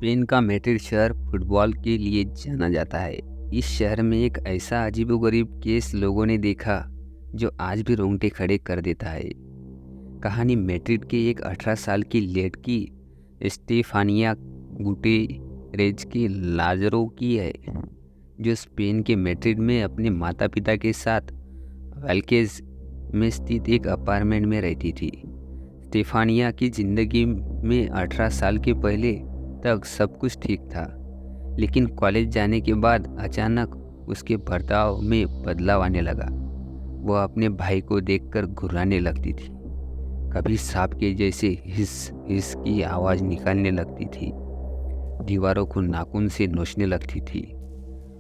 Spain का Madrid शहर football के लिए जाना जाता है। इस शहर में एक ऐसा अजीबोगरीब केस लोगों ने देखा जो आज भी रोंगटे खड़े कर देता है। कहानी मैड्रिड के एक 18 साल की लड़की स्टेफानिया गुटेरेज के लाजरो की है, जो स्पेन के मैड्रिड में अपने माता पिता के साथ वेल्केज में स्थित एक अपार्टमेंट में रहती थी। स्टेफानिया की ज़िंदगी में 18 साल के पहले तक सब कुछ ठीक था, लेकिन कॉलेज जाने के बाद अचानक उसके बर्ताव में बदलाव आने लगा। वह अपने भाई को देखकर घुर्राने लगती थी, कभी सांप के जैसे हिस हिस की आवाज़ निकालने लगती थी, दीवारों को नाखून से नोचने लगती थी।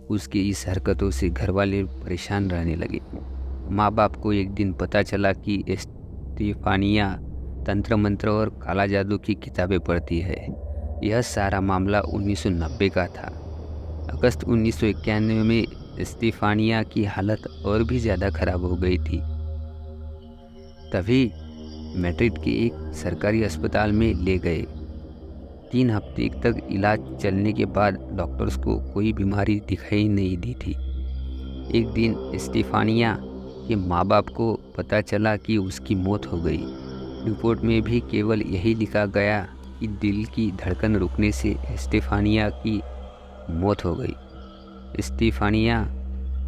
उसकी इस हरकतों से घरवाले परेशान रहने लगे। माँ बाप को एक दिन पता चला कि स्टेफानिया तंत्र मंत्र और काला जादू की किताबें पढ़ती है। यह सारा मामला 1990 का था। अगस्त 1991 में स्टेफानिया की हालत और भी ज़्यादा खराब हो गई थी। तभी मैड्रिड के एक सरकारी अस्पताल में ले गए। 3 हफ्ते तक इलाज चलने के बाद डॉक्टर्स को कोई बीमारी दिखाई नहीं दी थी। एक दिन स्टेफानिया के माँ बाप को पता चला कि उसकी मौत हो गई। रिपोर्ट में भी केवल यही लिखा गया कि दिल की धड़कन रुकने से स्टेफानिया की मौत हो गई। स्टेफानिया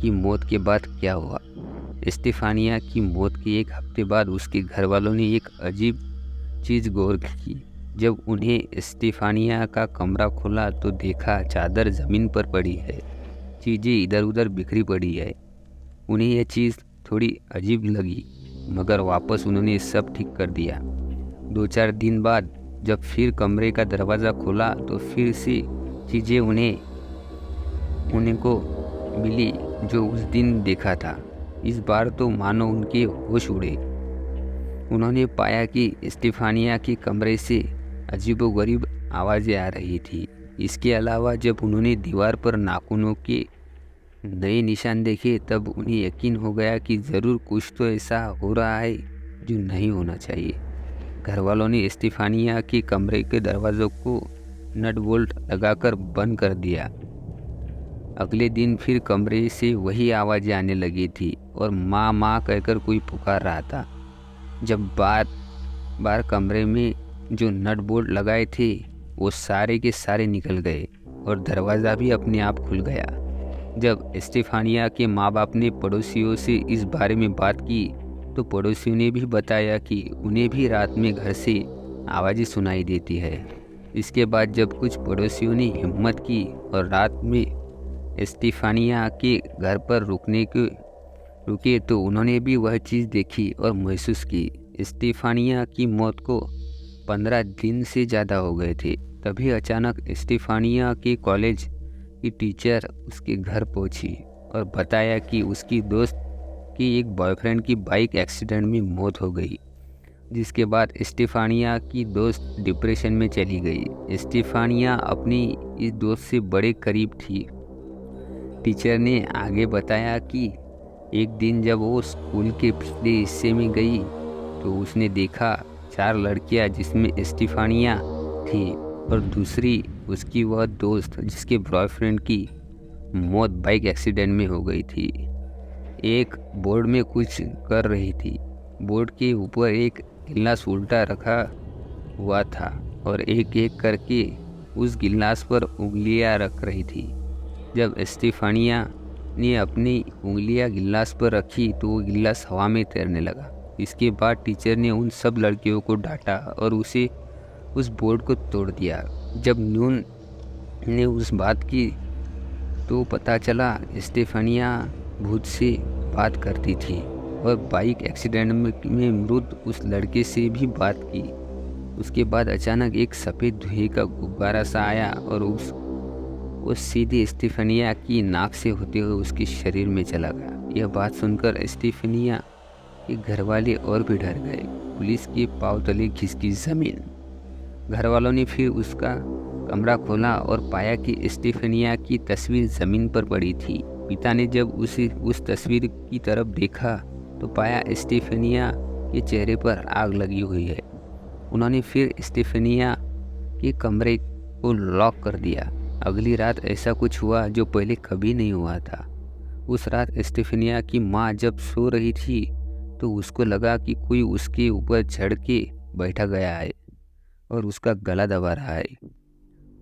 की मौत के बाद क्या हुआ? स्टेफानिया की मौत के एक हफ्ते बाद उसके घर वालों ने एक अजीब चीज़ गौर की। जब उन्हें स्टेफानिया का कमरा खोला तो देखा चादर ज़मीन पर पड़ी है, चीज़ें इधर उधर बिखरी पड़ी है। उन्हें यह चीज़ थोड़ी अजीब लगी, मगर वापस उन्होंने सब ठीक कर दिया। 2-4 दिन बाद जब फिर कमरे का दरवाज़ा खोला तो फिर से चीज़ें उन्हें को मिली जो उस दिन देखा था। इस बार तो मानो उनके होश उड़े। उन्होंने पाया कि स्टेफानिया के कमरे से अजीबोगरीब आवाज़ें आ रही थी। इसके अलावा जब उन्होंने दीवार पर नाखूनों के नए निशान देखे तब उन्हें यकीन हो गया कि ज़रूर कुछ तो ऐसा हो रहा है जो नहीं होना चाहिए। घर वालों ने स्टेफानिया के कमरे के दरवाज़ों को नट बोल्ट लगाकर बंद कर दिया। अगले दिन फिर कमरे से वही आवाज़ें आने लगी थी और माँ माँ कहकर कोई पुकार रहा था। जब बार कमरे में जो नट बोल्ट लगाए थे वो सारे के सारे निकल गए और दरवाज़ा भी अपने आप खुल गया। जब स्टेफानिया के माँ बाप ने पड़ोसियों से इस बारे में बात की तो पड़ोसियों ने भी बताया कि उन्हें भी रात में घर से आवाज़ें सुनाई देती है। इसके बाद जब कुछ पड़ोसियों ने हिम्मत की और रात में स्टेफानिया के घर पर रुके तो उन्होंने भी वह चीज़ देखी और महसूस की। स्टेफानिया की मौत को 15 दिन से ज़्यादा हो गए थे। तभी अचानक स्टेफानिया के कॉलेज की टीचर उसके घर पहुंची और बताया कि उसकी दोस्त की एक बॉयफ्रेंड की बाइक एक्सीडेंट में मौत हो गई, जिसके बाद स्टेफानिया की दोस्त डिप्रेशन में चली गई। स्टेफानिया अपनी इस दोस्त से बड़े करीब थी। टीचर ने आगे बताया कि एक दिन जब वो स्कूल के पिछले हिस्से में गई तो उसने देखा 4 लड़कियां जिसमें स्टेफानिया थी और दूसरी उसकी वह दोस्त जिसके बॉयफ्रेंड की मौत बाइक एक्सीडेंट में हो गई थी। एक बोर्ड में कुछ कर रही थी। बोर्ड के ऊपर एक गिलास उल्टा रखा हुआ था और एक एक करके उस गिलास पर उंगलियां रख रही थी। जब स्टेफानिया ने अपनी उंगलियां गिलास पर रखी तो वो गिलास हवा में तैरने लगा। इसके बाद टीचर ने उन सब लड़कियों को डांटा और उस बोर्ड को तोड़ दिया। जब नून ने उस बात की तो पता चला स्टेफानिया भूत से बात करती थी और बाइक एक्सीडेंट में मृत उस लड़के से भी बात की। उसके बाद अचानक एक सफ़ेद धुएं का गुब्बारा सा आया और वो सीधे स्टेफानिया की नाक से होते हुए उसके शरीर में चला गया। यह बात सुनकर स्टेफानिया के घर वाले और भी डर गए। पुलिस के पांव तले खिसकी ज़मीन। घर वालों ने फिर उसका कमरा खोला और पाया कि स्टेफानिया की तस्वीर ज़मीन पर पड़ी थी। पिता ने जब उस तस्वीर की तरफ देखा तो पाया स्टेफानिया के चेहरे पर आग लगी हुई है। उन्होंने फिर स्टेफानिया के कमरे को लॉक कर दिया। अगली रात ऐसा कुछ हुआ जो पहले कभी नहीं हुआ था। उस रात एस्टेफेनिया की माँ जब सो रही थी तो उसको लगा कि कोई उसके ऊपर चढ़ के बैठा गया है और उसका गला दबा रहा है।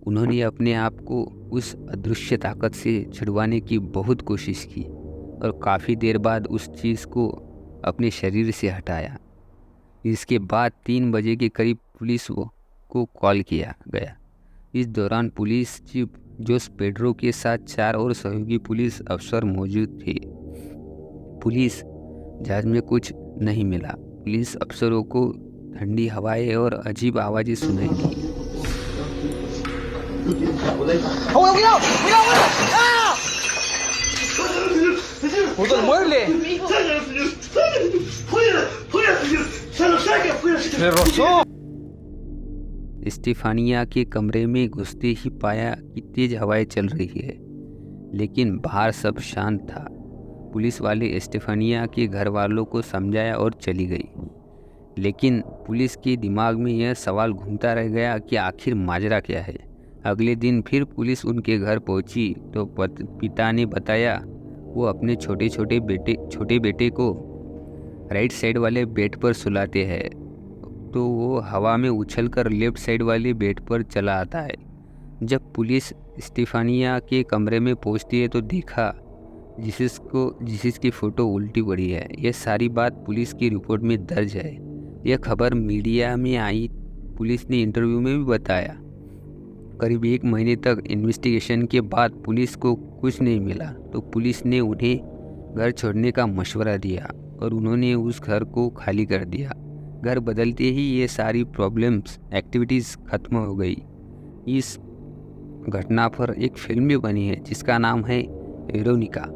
उन्होंने अपने आप को उस अदृश्य ताकत से छुड़वाने की बहुत कोशिश की और काफ़ी देर बाद उस चीज़ को अपने शरीर से हटाया। इसके बाद 3 बजे के करीब पुलिस को कॉल किया गया। इस दौरान पुलिस चीफ जोस पेड्रो के साथ 4 और सहयोगी पुलिस अफसर मौजूद थे। पुलिस जहाज में कुछ नहीं मिला। पुलिस अफसरों को ठंडी हवाएं और अजीब आवाज़ें सुनाई दी। स्टेफानिया के कमरे में घुसते ही पाया कि तेज हवाएं चल रही है, लेकिन बाहर सब शांत था। पुलिस वाले स्टेफानिया के घर वालों को समझाया और चली गई, लेकिन पुलिस के दिमाग में यह सवाल घूमता रह गया कि आखिर माजरा क्या है। अगले दिन फिर पुलिस उनके घर पहुंची तो पिता ने बताया वो अपने छोटे बेटे को राइट साइड वाले बेड पर सुलाते हैं, तो वो हवा में उछलकर लेफ्ट साइड वाले बेड पर चला आता है। जब पुलिस स्टेफानिया के कमरे में पहुंचती है तो देखा जीसस की फ़ोटो उल्टी पड़ी है। यह सारी बात पुलिस की रिपोर्ट में दर्ज है। यह खबर मीडिया में आई। पुलिस ने इंटरव्यू में भी बताया। करीब 1 महीने तक इन्वेस्टिगेशन के बाद पुलिस को कुछ नहीं मिला तो पुलिस ने उन्हें घर छोड़ने का मशवरा दिया और उन्होंने उस घर को खाली कर दिया। घर बदलते ही ये सारी प्रॉब्लम्स एक्टिविटीज़ ख़त्म हो गई। इस घटना पर एक फिल्म भी बनी है जिसका नाम है वेरोनिका।